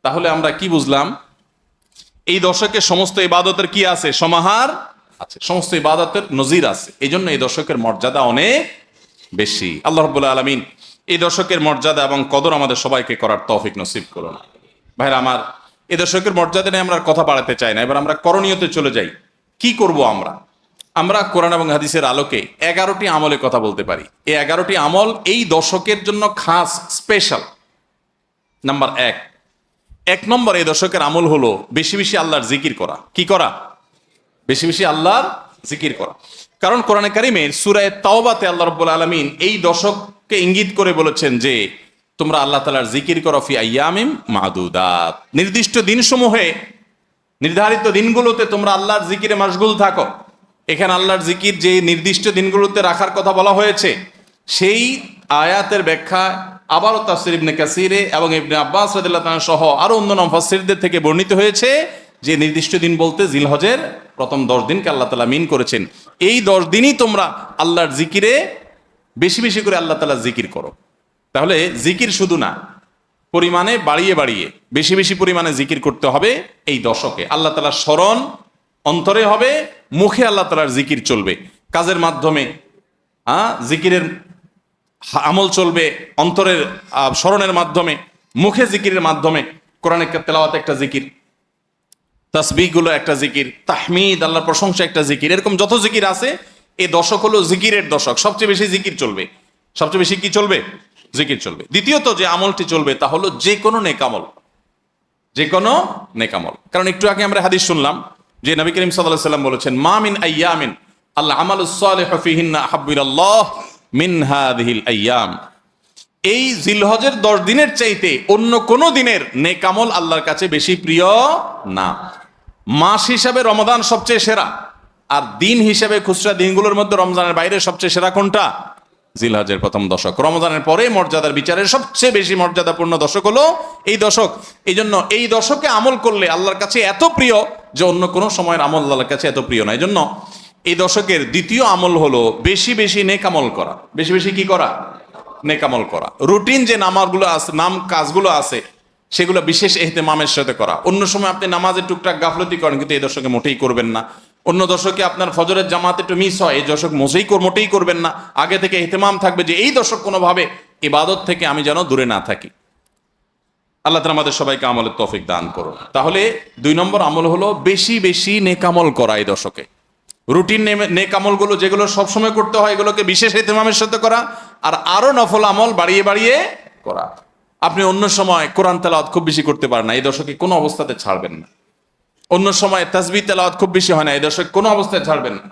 তাহলে আমরা কি বুঝলাম? এই দশকে সমস্ত ইবাদতের কি আছে? সমাহার আছে, সমস্ত ইবাদতের নজির আছে। এই জন্য এই দশকের মর্যাদা অনেক বেশি। আল্লাহ রাব্বুল আলামিন এই দশকের মর্যাদা এবং কদর আমাদের সবাইকে করার তৌফিক নসিব করুন। ভাইরা আমার, এই দশকের মর্যাদা নিয়ে আমরা কথা বাড়াতে চাই না, এবার আমরা করণীয়তে চলে যাই। কি করব আমরা? আমরা কোরআন এবং হাদিসের আলোকে 11টি আমলের কথা বলতে পারি। এই 11টি আমল এই দশকের জন্য খাস, স্পেশাল। নাম্বার 1 নম্বর এই দশকের আমল হলো বেশি বেশি আল্লাহর জিকির করা। কি করা? বেশি বেশি আল্লাহর জিকির করা। কারণ কোরআনে কারিমের সূরা তাওবাতে আল্লাহ রাব্বুল আলামিন এই দশককে ইঙ্গিত করে বলেছেন যে তোমরা আল্লাহ তাআলার জিকির করো ফি আইয়ামিম মাদুদাত, নির্দিষ্ট দিনসমূহে, নির্ধারিত দিনগুলোতে তোমরা আল্লাহর জিকিরে মাশগুল থাকো। এখানে আল্লাহর জিকির যে নির্দিষ্ট দিনগুলোতে রাখার কথা বলা হয়েছে, সেই আয়াতের ব্যাখ্যা আবারও তাফসীর ইবনে কাসিরে এবং ইবনে আব্বাস রাদিয়াল্লাহু তাআলা সহ আরো অন্য মুফাসসিরদের থেকে বর্ণিত হয়েছে যে নির্দিষ্ট দিন বলতে জিলহজের প্রথম 10 দিনকে আল্লাহ তাআলা মিন করেছেন। এই 10 দিনই তোমরা আল্লাহর জিকিরে বেশি বেশি করে আল্লাহ তাআলার জিকির করো। তাহলে জিকির শুধু না, পরিমাণে বাড়িয়ে বাড়িয়ে বেশি বেশি পরিমাণে জিকির করতে হবে এই দশকে। আল্লাহ তাআলার স্মরণ অন্তরে হবে, মুখে আল্লাহ তাআলার জিকির চলবে, কাজের মাধ্যমে জিকিরের আমল চলবে, অন্তরের স্মরণের মাধ্যমে, মুখে জিকিরের মাধ্যমে। কোরআনের তেলাওয়াত একটা জিকির, তাসবিহগুলো একটা জিকির, তাহমিদ আল্লাহর প্রশংসা একটা জিকির, এরকম যত জিকির আছে এই দশক হলো জিকিরের দশক। সবচেয়ে বেশি জিকির চলবে, সবচেয়ে বেশি কি চলবে? জিকির চলবে। দ্বিতীয়ত যে আমলটি চলবে তা হলো যে কোনো নেকামল, যে কোনো নেকামল। কারণ একটু আগে আমরা হাদিস শুনলাম যে নবী করিম সাল্লাল্লাহু আলাইহি ওয়াসাল্লাম বলেছেন, মা মিন আইয়ামিন আল্লাহ আমালুস সালিহু ফিহিন্না আহাব্বু ইলাল্লাহ মিন হাযিহিল আইয়াম। এই জিলহজের 10 দিনের চাইতে অন্য কোন দিনের নেকামল আল্লাহর কাছে বেশি প্রিয় না। মাস হিসাবে রমজান সবচেয়ে সেরা, আর দিন হিসাবে খুচরা দিনগুলোর মধ্যে রমজানের বাইরে সবচেয়ে সেরা কোনটা? জিলহজের প্রথম দশক। রমজানের পরে মর্যাদার বিচারের সবচেয়ে বেশি মর্যাদাপূর্ণ দশক হলো এই দশক। এই জন্য এই দশকে আমল করলে আল্লাহর কাছে এত প্রিয় যে অন্য কোনো সময়ের আমল আল্লাহর কাছে এত প্রিয় না। এই জন্য এই দশকের দ্বিতীয় আমল হলো বেশি বেশি নেক আমল করা। বেশি বেশি কি করা? নেক আমল করা। রুটিন যে নামাজগুলো আছে, কাজগুলো আছে, সেগুলো বিশেষ ইহতেমামের সাথে করা। অন্য সময় আপনি নামাজে টুকটাক গাফলতি করেন, কিন্তু এই দশকে মোটেই করবেন না। অন্য দশকে আপনার ফজরের জামাত একটু মিস হয়, এই দশক মোটেই করবেন না। আগে থেকে ইহতেমাম থাকবে যে এই দশক কোনোভাবে ইবাদত থেকে আমি যেন দূরে না থাকি। আল্লাহ তাআলা আমাদের সবাইকে আমলের তৌফিক দান করুন। তাহলে 2 নম্বর আমল হলো বেশি বেশি নেক আমল করা এই দশকে। রুটিন নেক আমলগুলো যেগুলো সবসময় করতে হয়, এগুলোকে বিশেষ ইহতেমামের সাথে করা, আর আরো নফল আমল বাড়িয়ে বাড়িয়ে করা। আপনি অন্য সময় কোরআন তেলাওয়াত খুব বেশি করতে পারেন না, এই দশকে কোনো অবস্থাতে ছাড়বেন না। অন্য সময় তাসবিহ তেলাওয়াত খুব বেশি হয় না, এই দশকে কোনো অবস্থায় ছাড়বেন না।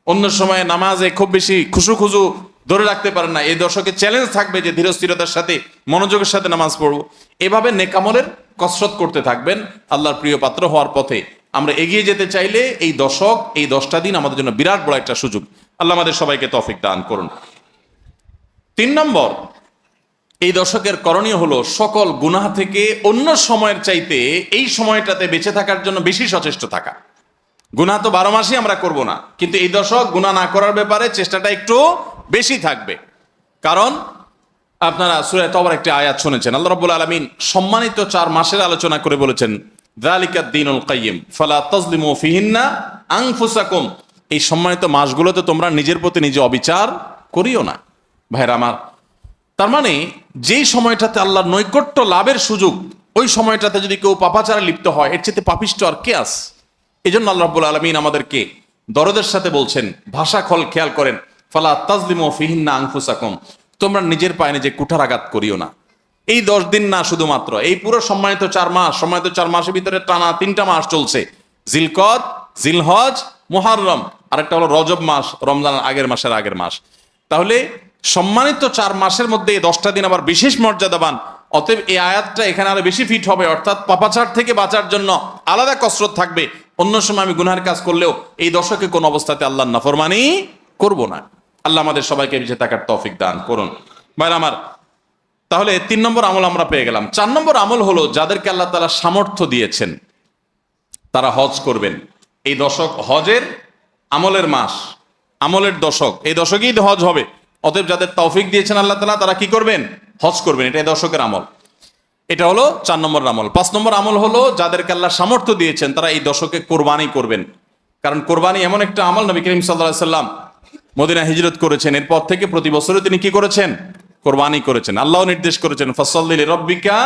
অন্য সময় নামাজে খুব বেশি খুশু ধরে রাখতে পারেন না, এই দশকে চ্যালেঞ্জ থাকবে যে ধীরস্থিরতার সাথে মনোযোগের সাথে নামাজ পড়বো। এভাবে নেক আমলের কসরত করতে থাকবেন আল্লাহর প্রিয় পাত্র হওয়ার পথে। আমরা এগিয়ে যেতে চাইলে এই দশক, এই 10টা দিন আমাদের জন্য বিরাট বড় একটা সুযোগ। আল্লাহ আমাদের সবাইকে তৌফিক দান করুন। 3 নম্বর, এই দশকের করণীয় হলো সকল গুনাহ থেকে অন্য সময়ের চাইতে এই সময়টাতে বেঁচে থাকার জন্য বেশি সচেষ্ট থাকা। গুনাহ তো 12 মাসই আমরা করব না, কিন্তু এই দশক গুনাহ না করার ব্যাপারে চেষ্টাটা একটু বেশি থাকবে। কারণ আপনারা সূরা তওবার একটি আয়াত শুনেছেন, আল্লাহ রাব্বুল আলামিন সম্মানিত 4 মাসের আলোচনা করে বলেছেন, যালিকাদ দীনুল কাইয়্যিম ফালা তাজলিমু ফিহিন্না আনফুসাকুম। এই সম্মানিত মাসগুলোতে তোমরা নিজের প্রতি নিজে অবিচার করিও না। ভাইরা আমার, তার মানে যেই সময়টাতে আল্লাহর নৈকট্য লাভের সুযোগ, ওই সময়টাতে যদি কেউ পাপাচারে লিপ্ত হয়, এর চেয়ে পাপিষ্ঠ আর কে আছে? এই জন্য আল্লাহ রাব্বুল আলামিন আমাদেরকে দরদের সাথে বলছেন, ভাষা খেয়াল করেন, ফালা তাজলিমু ফিহিন্না আনফুসাকুম, তোমরা নিজের পায়ে নিজে কুঠারাঘাত করিও না। এই 10 দিন না, শুধুমাত্র এই পুরো সম্মানিত 4 মাস, সম্মানিত 4 মাসের ভিতরে টানা 3টা মাস চলছে, জিলকদ, জিলহজ, মুহররম, আরেকটা হলো রজব মাস, রমজানের আগের মাস। তাহলে সম্মানিত 4 মাসের মধ্যে এই 10টা দিন আবার বিশেষ মর্যাদাবান। অতএব এই আয়াতটা এখানে আরো বেশি ফিট হবে, অর্থাৎ পাপাচার থেকে বাঁচার জন্য আলাদা কসরত থাকবে। অন্য সময় আমি গুনাহের কাজ করলেও এই দশকে কোন অবস্থাতে আল্লাহর নাফরমানি করব না। আল্লাহ আমাদের সবাইকে বেঁচে থাকার তৌফিক দান করুন। ভাইরা আমার, তাহলে 3 নম্বর আমল আমরা পেয়ে গেলাম। 4 নম্বর আমল হলো যাদেরকে আল্লাহ তাআলা সামর্থ্য দিয়েছেন তারা হজ করবেন। এই দশক হজের আমলের মাস, আমলের দশক, এই দশকেই হজ হবে। অতএব যাদের তৌফিক দিয়েছেন আল্লাহ তাআলা, তারা কি করবেন? হজ করবেন। এটা এই দশকের আমল। এটা হলো 4 নম্বর আমল। 5 নম্বর আমল হলো যাদেরকে আল্লাহ সামর্থ্য দিয়েছেন তারা এই দশকে কোরবানি করবেন। কারণ কোরবানি এমন একটা আমল, নবী করিম সাল্লাল্লাহু আলাইহি সাল্লাম মদিনা হিজরত করেছেন, এরপর থেকে প্রতি বছরে তিনি কি করেছেন? কোরবানি করেছেন। আল্লাহ নির্দেশ করেছেন, ফাসাল্লি লিরাব্বিকা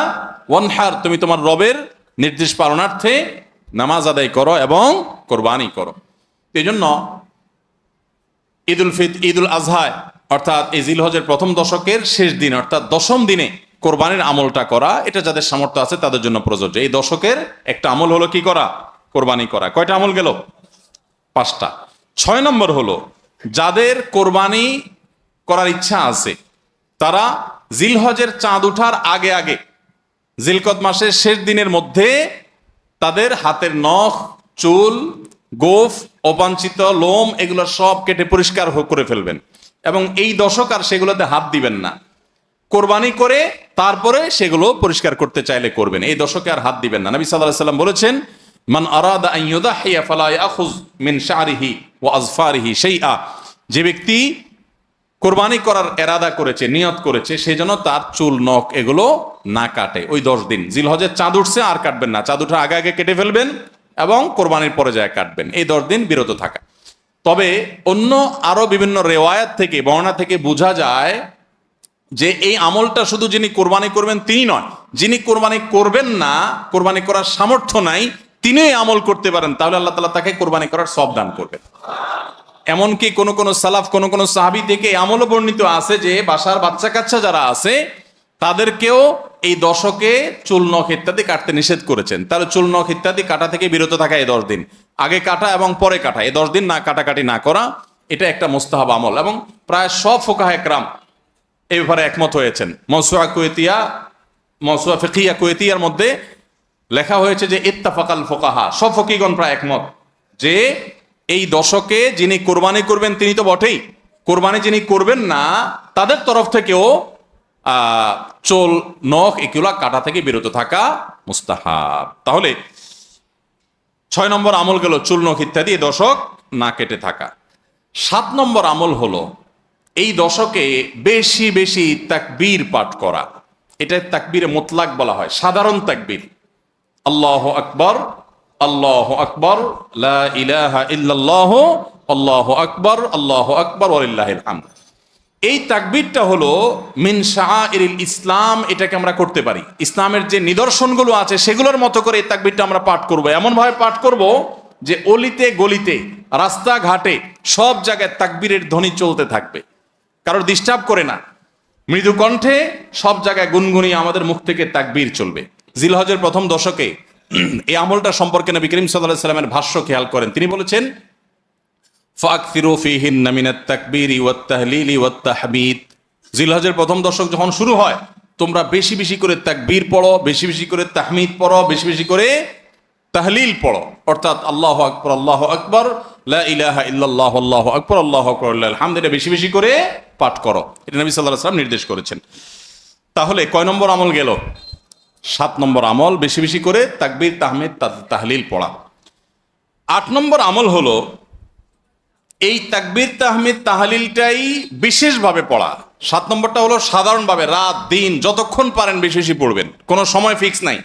ওয়ানহার, তুমি তোমার রবের নির্দেশ পালনার্থে নামাজ আদায় করো এবং কোরবানি করো। এই জন্য ঈদুল আজহা অর্থাৎ এই জিলহজের প্রথম দশকের শেষ দিন অর্থাৎ 10ম দিনে কোরবানির আমলটা করা, এটা যাদের সামর্থ্য আছে তাদের জন্য প্রযোজ্য। এই দশকের একটা আমল হলো কি করা? কোরবানি করা। কয়টা আমল গেল? 5টা। 6 নম্বর হলো যাদের কোরবানি করার ইচ্ছা আছে তারা জিলহজের চাঁদ ওঠার আগে জিলকদ মাসের শেষ দিনের মধ্যে তাদের হাতের নখ, চুল, গোফ, অবাঞ্ছিত লোম এগুলো সব কেটে পরিষ্কার করে ফেলবেন এবং এই দশক আর সেগুলোতে হাত দিবেন না। কোরবানি করে তারপরে সেগুলো পরিষ্কার করতে চাইলে করবেন, এই দশকে আর হাত দিবেন না। নবী সাল্লাল্লাহু আলাইহি সাল্লাম বলেছেন, মান আরাদা আন ইউদাহিয়া ফালা ইয়াখুয মিন শা'রিহি ওয়া আযফারিহি শাইআ, যে ব্যক্তি কোরবানি করার এরাদা করেছে, নিয়ত করেছে, সেই জন্য তার চুল, নখ এগুলো না কাটে ওই 10 দিন। জিলহজের চাঁদ উঠছে আর কাটবেন না, চাঁদ উঠার আগে কেটে ফেলবেন এবং কোরবানির পরে যায় কাটবেন। এই 10 দিন বিরত থাকা। তবে অন্য আরো বিভিন্ন রেওয়ায়াত থেকে, বর্ণনা থেকে বোঝা যায় যে এই আমলটা শুধু যিনি কোরবানি করবেন তিনি নয়, যিনি কোরবানি করবেন না, কোরবানি করার সামর্থ্য নাই, তিনি এই আমল করতে পারেন, তাহলে আল্লাহ তাআলা তাকে কোরবানি করার সওয়াব দান করবেন। এমনকি কোন সালাফ, কোন সাহাবী থেকে এই আমলও বর্ণিত আছে যে বাসার বাচ্চা কাচ্চা যারা আছে তাদেরকেও এই দশকে চুল, নখ ইত্যাদি কাটতে নিষেধ করেছেন। তাহলে চুল, নখ ইত্যাদি কাটা থেকে বিরত থাকা এই 10 দিন, আগে কাটা এবং পরে কাটা, এই 10 দিন না কাটাকাটি না করা, এটা একটা মুস্তাহাব আমল। এবং প্রায় সব ফুকাহায়ে কেরাম এই ব্যাপারে একমত হয়েছেন। মাওসুআ ফিকহিয়া কুয়েতিয়ার মধ্যে লেখা হয়েছে যে ইত্তাফাকাল ফুকাহা, সব ফকিহগণ প্রায় একমত যে এই দশকে যিনি কোরবানি করবেন তিনি তো বটেই, কোরবানি যিনি করবেন না তাদের তরফ থেকেও চুল, নখ এগুলা কাটা থেকে বিরত থাকা মুস্তাহাব। তাহলে 6 নম্বর আমল গেল চুল, নখ ইত্যাদি এই দশক না কেটে থাকা। 7 নম্বর আমল হলো এই দশকে বেশি বেশি তাকবীর পাঠ করা। এটা তাকবীরে মুতলাক বলা হয়, সাধারণ তাকবীর। আল্লাহু আকবার, আল্লাহু আকবার, লা ইলাহা ইল্লাল্লাহ, আল্লাহু আকবার, আল্লাহু আকবার, ওয়ালিল্লাহিল হামদ। এই তাকবীরটা হলো মিন শাআইরিল ইসলাম। এটাকে আমরা করতে পারি, ইসলামের যে নিদর্শনগুলো আছে সেগুলোর মতো করে এই তাকবীরটা আমরা পাঠ করব। এমন ভাবে পাঠ করব যে অলিতে গলিতে, রাস্তাঘাটে সব জায়গায় তাকবীরের ধ্বনি চলতে থাকবে, কারোর ডিস্টার্ব করে না। মৃদু কণ্ঠে সব জায়গায় গুনগুনিয়ে আমাদের মুখ থেকে তাকবীর চলবে। জিলহজের প্রথম দশকে এই আমলটা সম্পর্কে নবী করিম সাল্লাল্লাহু আলাইহি ওয়াসাল্লামের ভাষ্য খেয়াল করেন। তিনি বলেছেন, ফাকসিরু ফীহিন্না মিনাত তাকবীরি ওয়াত তাহলিলি ওয়াত তাহমিদ। জিলহজের প্রথম দশক যখন শুরু হয়, তোমরা বেশি বেশি করে তাকবীর পড়ো, বেশি বেশি করে তাহমিদ পড়ো, বেশি বেশি করে তাহলিল পড়ো, অর্থাৎ আল্লাহু আকবার, আল্লাহু আকবার, লা ইলাহা ইল্লাল্লাহ, আল্লাহু আকবার, আল্লাহু আকবার, লিল্লাহিল হামদ। এটা বেশি বেশি করে পাঠ করো। এটা নবী সাল্লাল্লাহু আলাইহি ওয়াসাল্লাম নির্দেশ করেছেন। তাহলে কয় নম্বর আমল গেল? 7 নম্বর আমল, বেশি বেশি করে তাকবীর, তাহমিদ, তাহলিল পড়া। 8 নম্বর আমল হলো এই তাকবীর, তাহমিদ, তাহলিলটাই বিশেষভাবে পড়া। 7 নম্বরটা হলো সাধারণভাবে রাত দিন যতক্ষণ পারেন বেশি বেশি পড়বেন, কোনো সময় ফিক্স নাই,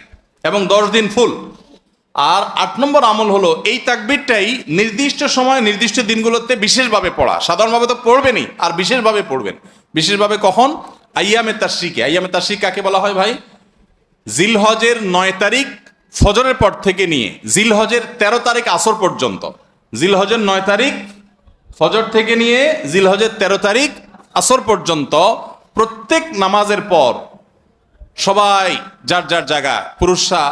এবং 10 দিন ফুল। আর 8 নম্বর আমল হলো এই তাকবীরটাই নির্দিষ্ট সময় নির্দিষ্ট দিনগুলোতে বিশেষভাবে পড়া। সাধারণভাবে তো পড়বেনই, আর বিশেষভাবে পড়বেন। বিশেষভাবে কখন? আইয়ামে তাশরিকে। আইয়ামে তাশরিক কাকে বলা হয় ভাই? জিলহজের 9 তারিখ ফজরের পর থেকে নিয়ে জিলহজের 13 তারিখ আসর পর্যন্ত। জিলহজের 9 তারিখ ফজর থেকে নিয়ে জিলহজের 13 তারিখ আসর পর্যন্ত প্রত্যেক নামাজের পর সবাই যার যার জায়গা, পুরুষরা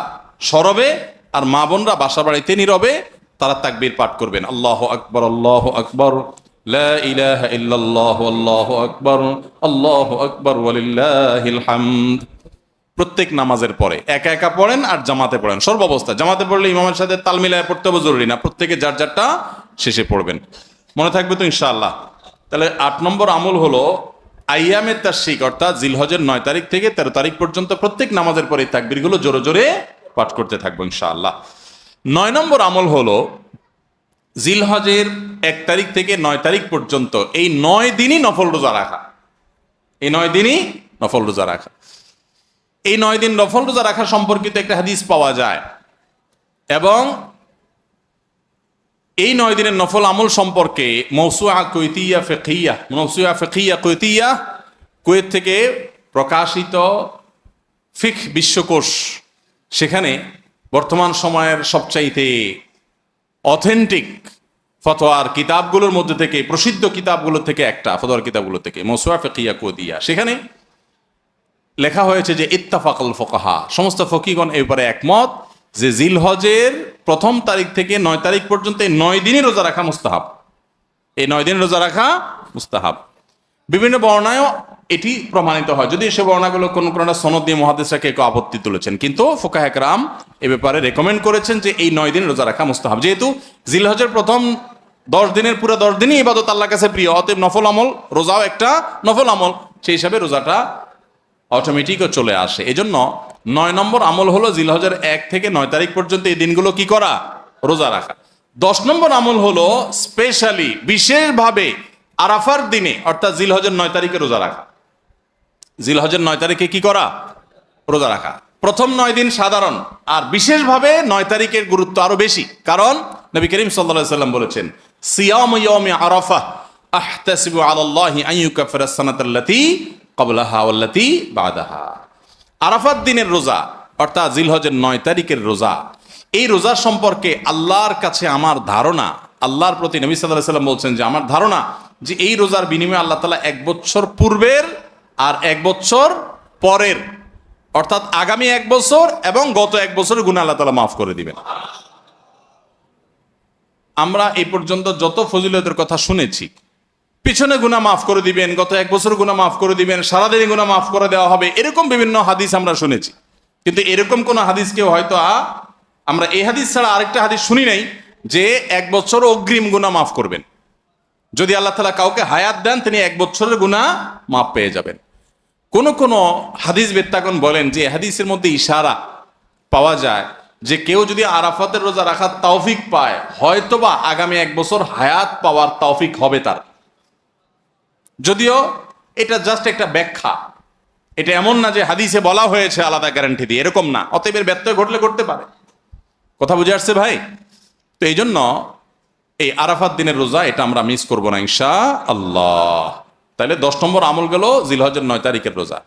সরবে আর মা বোনরা বাসা বাড়িতে নীরবে তারা তাকবীর পাঠ করবেন। আল্লাহু আকবার, আল্লাহু আকবার, লা ইলাহা ইল্লাল্লাহ, আল্লাহু আকবার, আল্লাহু আকবার, ওয়ালিল্লাহিল হামদ। প্রত্যেক নামাজের পরে একা একা পড়েন আর জামাতে পড়েন, সর্বাবস্থা। জামাতে পড়লে ইমামের সাথে তাল মিলায় পড়তে হবে, জরুরি না। প্রত্যেকে যার যারটা শেষে পড়বেন। মনে থাকবে তো ইনশাআল্লাহ? তাহলে 8 নম্বর আমল হলো আইয়ামে তাশরিক, অর্থাৎ জিলহজের 9 তারিখ থেকে 13 তারিখ পর্যন্ত প্রত্যেক নামাজের পরে তাকবীরগুলো জোরে জোরে পাঠ করতে থাকবো ইনশাআল্লাহ। 9 নম্বর আমল হলো জিলহজের 1 তারিখ থেকে 9 তারিখ পর্যন্ত এই 9 দিনই নফল রোজা রাখা। এই 9 দিনই নফল রোজা রাখা। এই 9 দিন নফল রোজা রাখা সম্পর্কিত একটা হাদিস পাওয়া যায়, এবং এই 9 দিনের নফল আমল সম্পর্কে মওসুআ কুয়েতিয়া ফিকহিয়া, মওসুআ ফিকহিয়া কুয়েতিয়া, কুয়েত থেকে প্রকাশিত ফিকহ বিশ্বকোষ, সেখানে বর্তমান সময়ের সবচাইতে অথেন্টিক ফতোয়ার কিতাবগুলোর মধ্যে থেকে, প্রসিদ্ধ কিতাবগুলো থেকে একটা, ফতোয়ার কিতাবগুলো থেকে মওসুআ ফিকহিয়া কুয়েতিয়া, সেখানে লেখা হয়েছে যে ইত্তাফাকাল ফুকাহা, সমস্ত ফকিগণ এই ব্যাপারে একমত যে জিলহজের 1 তারিখ থেকে 9 তারিখ পর্যন্ত এই 9 দিনই রোজা রাখা মুস্তাহাব। এই 9 দিন রোজা রাখা মুস্তাহাব। বিভিন্ন বর্ণায়ও এটি প্রমাণিত হয়, যদি সে বর্ণাগুলো কোন কোন সনদ দিয়ে মুহাদ্দিসরা কেউ আপত্তি তুলেছেন, কিন্তু ফুকাহে কেরাম এ ব্যাপারে রেকমেন্ড করেছেন যে এই 9 দিন রোজা রাখা মুস্তাহাব। যেহেতু জিলহজের প্রথম 10 দিনের পুরো 10 দিনই ইবাদত আল্লাহর কাছে প্রিয়, অতএব নফল আমল, রোজাও একটা নফল আমল, সেই হিসাবে রোজাটা অটোমেটিকও চলে আসে। এজন্য 9 নম্বর আমল হলো জিলহজের 1 থেকে 9 তারিখ পর্যন্ত এই দিনগুলো কি করা? রোজা রাখা। 10 নম্বর আমল হলো স্পেশালি, বিশেষভাবে আরাফার দিনে, অর্থাৎ জিলহজের 9 তারিখে রোজা রাখা। জিলহজের 9 তারিখে কি করা? রোজা রাখা। প্রথম 9 দিন সাধারণ, আর বিশেষভাবে 9 তারিখের গুরুত্ব আরো বেশি, কারণ নবী করিম সাল্লাল্লাহু আলাইহি ওয়াসাল্লাম বলেছেন, সিয়ামু ইয়াউমি আরাফা আহতাসিবু আলাল্লাহি আন ইউকাফিরা আস-সানাতাল্লাতী ক্বাবলাহা ওয়াল্লাতী বাদাহা। আরাফাত দিনের রোজা, অর্থাৎ জিলহজের 9 তারিখের রোজা, এই রোজার সম্পর্কে আল্লাহর কাছে আমার ধারণা, আল্লাহর প্রতি নবী সাল্লাল্লাহু আলাইহি ওয়াসাল্লাম বলছেন যে আমার ধারণা যে এই রোজার বিনিময়ে আল্লাহ তাআলা 1 বছর পূর্বের আর 1 বছর পরের, অর্থাৎ আগামী 1 বছর এবং গত 1 বছরের গুনাহ আল্লাহ তাআলা মাফ করে দিবেন। আমরা এই পর্যন্ত যত ফজিলতের কথা শুনেছি, পিছনে গুনাহ মাফ করে দিবেন, গত 1 বছর গুনাহ মাফ করে দিবেন, সারাদিনে গুনাহ মাফ করে দেওয়া হবে, এরকম বিভিন্ন হাদিস আমরা শুনেছি, কিন্তু এরকম কোন হাদিস কেউ হয়তো আমরা এই হাদিস ছাড়া আরেকটা হাদিস শুনি নাই যে 1 বছর অগ্রিম গুনাহ মাফ করবেন। যদি আল্লাহ তাআলা কাউকে হায়াত দেন, তিনি 1 বছরের গুনাহ মাফ পেয়ে যাবেন। কোন কোন হাদিস বেত্তাগণ বলেন যে হাদিসের মধ্যে ইশারা পাওয়া যায় যে কেউ যদি আরাফাতের রোজা রাখার তৌফিক পায়, হয়তোবা আগামী 1 বছর হায়াত পাওয়ার তৌফিক হবে তার। যদিও এটা জাস্ট একটা ব্যাখ্যা, এটা এমন না যে হাদিসে বলা হয়েছে আলাদা গ্যারান্টি দিয়ে, এরকম না। অতএব এর ব্যত্যয় ঘটলে ঘটতে পারে। কথা বুঝে আসছে ভাই? তো এই জন্য এই আরাফাত দিনের রোজা এটা আমরা মিস করবো না ইনশাআল্লাহ। তাহলে 10 নম্বর আমল গেল জিলহজের 9 তারিখের রোজা।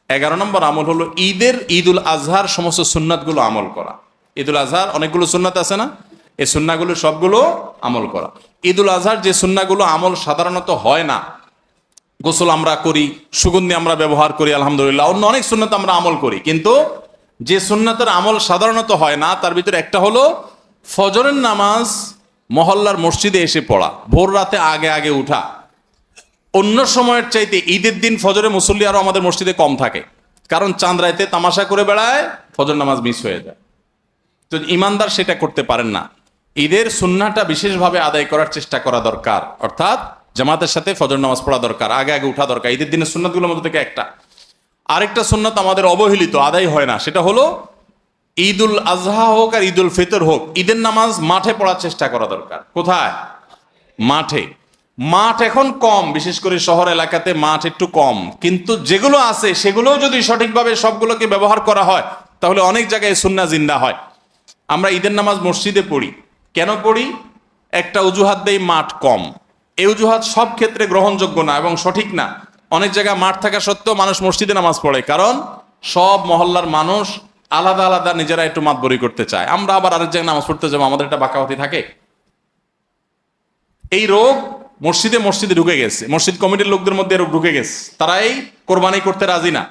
11 নম্বর আমল হলো ঈদুল আজহার সমস্ত সুন্নাতগুলো আমল করা। ঈদুল আজহার অনেকগুলো সুন্নাত আছে না, এই সুন্নাগুলো সবগুলো আমল করা। ঈদুল আজহার যে সুন্নাগুলো আমল সাধারণত হয় না, গোসল আমরা করি, সুগন্ধি আমরা ব্যবহার করি, আলহামদুলিল্লাহ, অন্য অনেক সুন্নাত আমরা আমল করি, কিন্তু যে সুন্নাতের আমল সাধারণত হয় না তার ভিতরে একটা হলো ফজরের নামাজ মহল্লার মসজিদে এসে পড়া, ভোর রাতে আগে আগে উঠা। অন্য সময়ের চাইতে ঈদের দিন ফজরে মুসল্লি আরো আমাদের মসজিদে কম থাকে, কারণ চাঁদ রাইতে তামাশা করে বেড়ায়, ফজর নামাজ মিস হয়ে যায়। তো ইমানদার সেটা করতে পারেন না। ঈদের সুন্নাহটা বিশেষভাবে আদায় করার চেষ্টা করা দরকার, অর্থাৎ জামাতের সাথে ফজর নামাজ পড়া দরকার, আগে আগে উঠা দরকার। ঈদের দিনের সুন্নাতগুলোর মধ্যে থেকে একটা। আরেকটা সুন্নাত আমাদের অবহেলিত, আদায় হয় না, সেটা হলো ঈদুল আজহা হোক আর ঈদুল ফিতর হোক, ঈদের নামাজ মাঠে পড়ার চেষ্টা করা দরকার। কোথায়? মাঠে। মাঠ এখন কম, বিশেষ করে শহর এলাকাতে মাঠ একটু কম, কিন্তু যেগুলো আছে সেগুলোও যদি সঠিকভাবে সবগুলোকে ব্যবহার করা হয় তাহলে অনেক জায়গায় সুন্নাহ জিন্দা হয়। আমরা ঈদের নামাজ মসজিদে পড়ি, কেন পড়ি? একটা অজুহাত দেই, মাঠ কম। এই অজুহাত সব ক্ষেত্রে গ্রহণযোগ্য না এবং সঠিক না। অনেক জায়গায় মাঠ থাকা সত্ত্বেও মানুষ মসজিদে নামাজ পড়ে, কারণ সব মহল্লার মানুষ আলাদা আলাদা নিজেরা একটু মাতবরি করতে চায়। আমরা আবার আরেক জায়গায় নামাজ পড়তে যাবো, আমাদের একটা বাঁকাওয়াতি থাকে। এই রোগ মসজিদে ঢুকে গেছে, মসজিদ কমিটির লোকদের মধ্যে রোগ ঢুকে গেছে। তারা এই কোরবানি করতে রাজি না,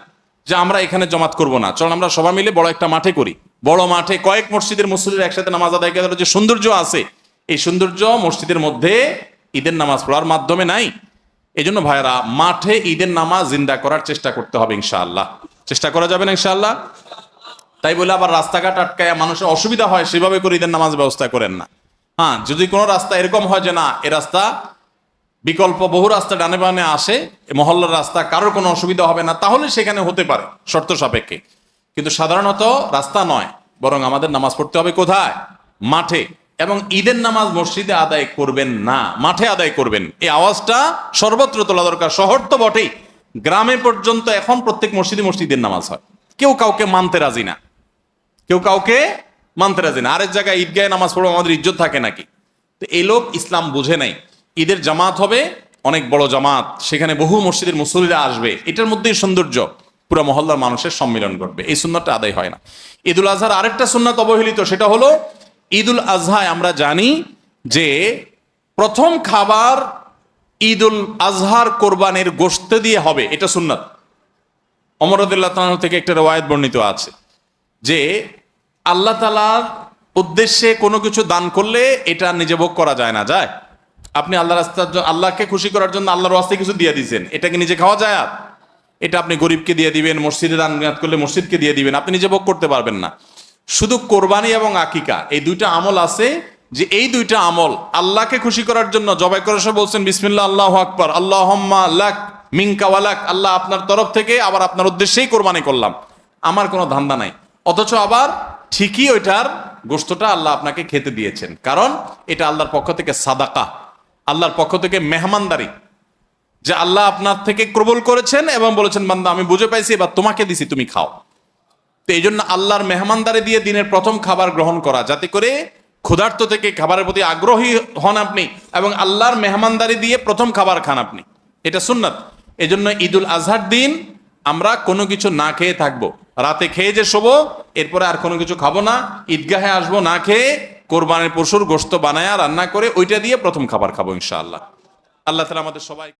যে আমরা এখানে জমাত করব না, চল আমরা সবাই মিলে বড় একটা মাঠে করি। বড় মাঠে কয়েক মসজিদের মুসল্লিরা একসাথে নামাজ আদায় করার যে সৌন্দর্য আছে, এই সৌন্দর্য মসজিদের মধ্যে ঈদের নামাজ পড়ার মাধ্যমে নাই। এই জন্য ভাইরা, মাঠে ঈদের নামাজ জিন্দা করার চেষ্টা করতে হবে ইনশাআল্লাহ। চেষ্টা করা যাবে না ইনশাআল্লাহ? তাই বলে আবার রাস্তাঘাট আটকায় মানুষের অসুবিধা হয় সেভাবে করে ঈদের নামাজ ব্যবস্থা করেন না। হ্যাঁ, যদি কোনো রাস্তা এরকম হয় যে না, এ রাস্তা বিকল্প বহু রাস্তা ডানে বামে আসে, মহল্লার রাস্তা, কারোর কোনো অসুবিধা হবে না, তাহলে সেখানে হতে পারে শর্ত সাপেক্ষে। কিন্তু সাধারণত রাস্তা নয়, বরং আমাদের নামাজ পড়তে হবে কোথায়? মাঠে। এবং ঈদের নামাজ মসজিদে আদায় করবেন না, মাঠে আদায় করবেন। এই আওয়াজটা সর্বত্র তোলা দরকার। শহর তো বটেই, গ্রামে পর্যন্ত এখন প্রত্যেক মসজিদের নামাজ হয়। কেউ কাউকে মানতে রাজি না, আরেক জায়গায় ঈদগাহে নামাজ পড়বো, আমাদের ইজ্জত থাকে নাকি? তো এই লোক ইসলাম বুঝে নাই। ঈদের জামাত হবে অনেক বড় জামাত, সেখানে বহু মসজিদের মুসল্লিরা আসবে, এটার মধ্যেই সৌন্দর্য, পুরো মহল্লার মানুষের সম্মিলন ঘটবে। এই সুন্নাতটা আদায় হয় না। ঈদুল আজহার আরেকটা সুন্নাত অবহেলিত, সেটা হলো ঈদুল আজহায় আমরা জানি যে প্রথম খাবার ঈদুল আজহার কোরবানির গোশত দিয়ে হবে, এটা সুন্নাত। ওমর রাদিয়াল্লাহু তাআলা থেকে একটা রওয়ায়াত বর্ণিত আছে যে আল্লাহ তাআলার উদ্দেশ্যে কোনো কিছু দান করলে এটা নিজে ভোগ করা যায় না। যায়? আপনি আল্লাহকে খুশি করার জন্য আল্লাহর ওয়াস্তে কিছু দিয়ে দিয়েছেন, এটাকে নিজে খাওয়া যায়? আর এটা আপনি গরিবকে দিয়ে দিবেন, মসজিদে দান করলে মসজিদকে দিয়ে দিবেন, আপনি নিজে ভোগ করতে পারবেন না। শুধু কোরবানি এবং আকিকা, এই দুইটা আমল আছে, যে এই দুইটা আমল আল্লাহকে খুশি করার জন্য জবাই করার সময় বলছেন বিসমিল্লাহ আল্লাহু আকবার, আল্লাহুম্মা লাক মিনকা ওয়ালাক, আল্লাহ আপনার তরফ থেকে আবার আপনার উদ্দেশ্যেই কোরবানি করলাম, আমার কোনো ধান্দা নাই। অথচ আবার ঠিকই ওইটার গোশতটা আল্লাহ আপনাকে খেতে দিয়েছেন, কারণ এটা আল্লাহর পক্ষ থেকে সাদাকা, আল্লাহর পক্ষ থেকে মেহমানদারি, যে আল্লাহ আপনার থেকে কবুল করেছেন এবং বলেছেন বান্দা আমি বুঝে পাইছি, এবার তোমাকে দিছি, তুমি খাও। তো এই জন্য আল্লাহর মেহমানদারি দিয়ে দিনের প্রথম খাবার গ্রহণ করা, যাতে করে ক্ষুধার্ত থেকে খাবারের প্রতি আগ্রহী হন আপনি, এবং আল্লাহর মেহমানদারি দিয়ে প্রথম খাবার খান আপনি, এটা সুন্নাত। এই জন্য ঈদুল আজহার দিন আমরা কোনো কিছু না খেয়ে থাকবো, রাতে খেয়ে যে শোবো, এরপরে আর কোনো কিছু খাবো না, ঈদগাহে আসবো না খেয়ে, কোরবানির পশুর গোশত বানায়া রান্না করে ওইটা দিয়ে প্রথম খাবার খাবো ইনশাআল্লাহ। আল্লাহ তাআলা আমাদের সবাই